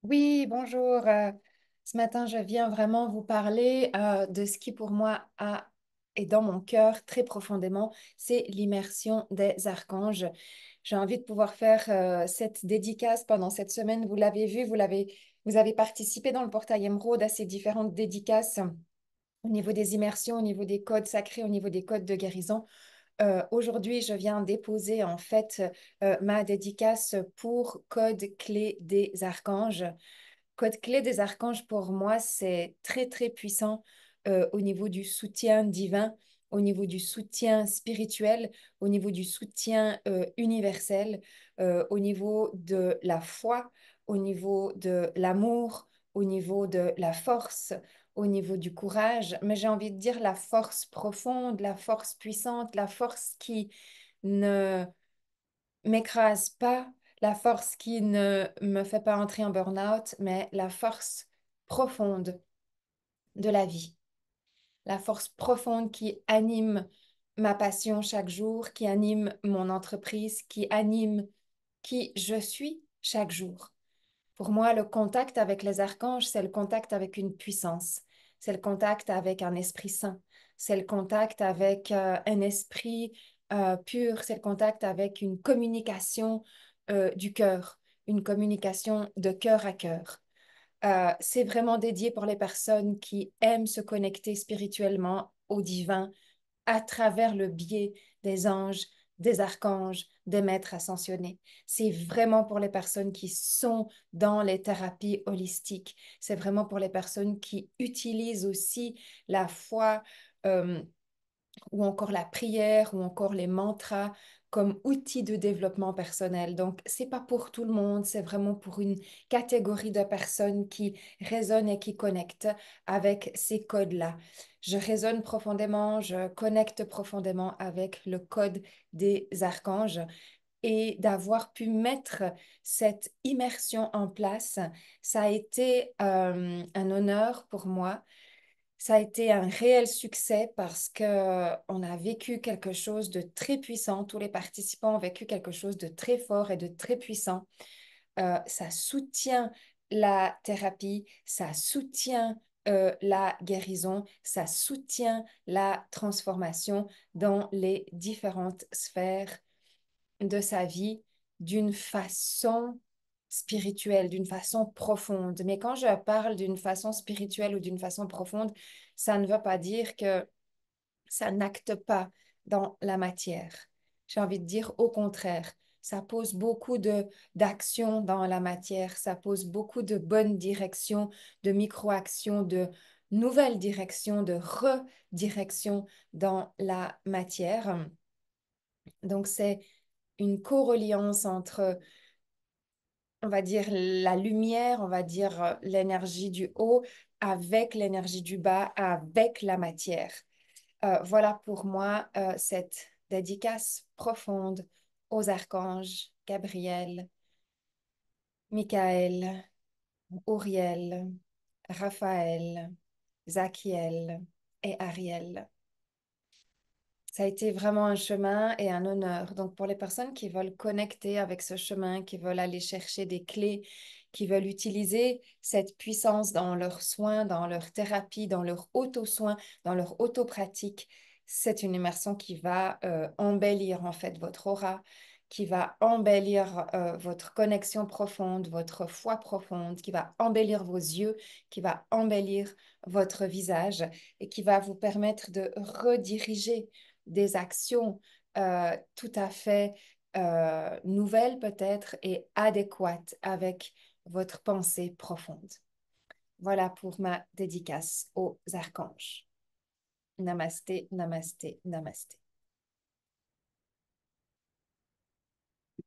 Oui, bonjour. Ce matin, je viens vraiment vous parler de ce qui pour moi est dans mon cœur très profondément, c'est l'immersion des archanges. J'ai envie de pouvoir faire cette dédicace pendant cette semaine. Vous l'avez vu, vous avez participé dans le portail Émeraude à ces différentes dédicaces au niveau des immersions, au niveau des codes sacrés, au niveau des codes de guérison. Aujourd'hui, je viens déposer en fait ma dédicace pour Code clé des archanges. Code clé des archanges, pour moi, c'est très, très puissant au niveau du soutien divin, au niveau du soutien spirituel, au niveau du soutien universel, au niveau de la foi, au niveau de l'amour, au niveau de la force, au niveau du courage. Mais j'ai envie de dire la force profonde, la force puissante, la force qui ne m'écrase pas, la force qui ne me fait pas entrer en burn-out, mais la force profonde de la vie, la force profonde qui anime ma passion chaque jour, qui anime mon entreprise, qui anime qui je suis chaque jour. Pour moi, le contact avec les archanges, c'est le contact avec une puissance, c'est le contact avec un esprit saint, c'est le contact avec un esprit pur, c'est le contact avec une communication du cœur, une communication de cœur à cœur. C'est vraiment dédié pour les personnes qui aiment se connecter spirituellement au divin à travers le biais des anges, des archanges, des maîtres ascensionnés. C'est vraiment pour les personnes qui sont dans les thérapies holistiques. C'est vraiment pour les personnes qui utilisent aussi la foi, euh, ou encore la prière, ou encore les mantras comme outil de développement personnel. Donc, c'est pas pour tout le monde, c'est vraiment pour une catégorie de personnes qui résonnent et qui connectent avec ces codes-là. Je résonne profondément, je connecte profondément avec le code des archanges et d'avoir pu mettre cette immersion en place, ça a été un honneur pour moi. Ça a été un réel succès parce que on a vécu quelque chose de très puissant. Tous les participants ont vécu quelque chose de très fort et de très puissant. Ça soutient la thérapie, ça soutient la guérison, ça soutient la transformation dans les différentes sphères de sa vie d'une façon spirituelle, d'une façon profonde. Mais quand je parle d'une façon spirituelle ou d'une façon profonde, ça ne veut pas dire que ça n'acte pas dans la matière. J'ai envie de dire au contraire, ça pose beaucoup de d'actions dans la matière, ça pose beaucoup de bonnes directions, de micro-actions, de nouvelles directions, de redirections dans la matière. Donc c'est une correliance entre, on va dire, la lumière, on va dire l'énergie du haut avec l'énergie du bas, avec la matière. Voilà pour moi cette dédicace profonde aux archanges Gabriel, Michael, Uriel, Raphaël, Zachiel et Ariel. Ça a été vraiment un chemin et un honneur. Donc, pour les personnes qui veulent connecter avec ce chemin, qui veulent aller chercher des clés, qui veulent utiliser cette puissance dans leurs soins, dans leur thérapie, dans leur auto-soin, dans leur auto-pratique, c'est une immersion qui va embellir en fait votre aura, qui va embellir votre connexion profonde, votre foi profonde, qui va embellir vos yeux, qui va embellir votre visage et qui va vous permettre de rediriger des actions tout à fait nouvelles peut-être et adéquates avec votre pensée profonde. Voilà pour ma dédicace aux archanges. Namasté, namasté, namasté.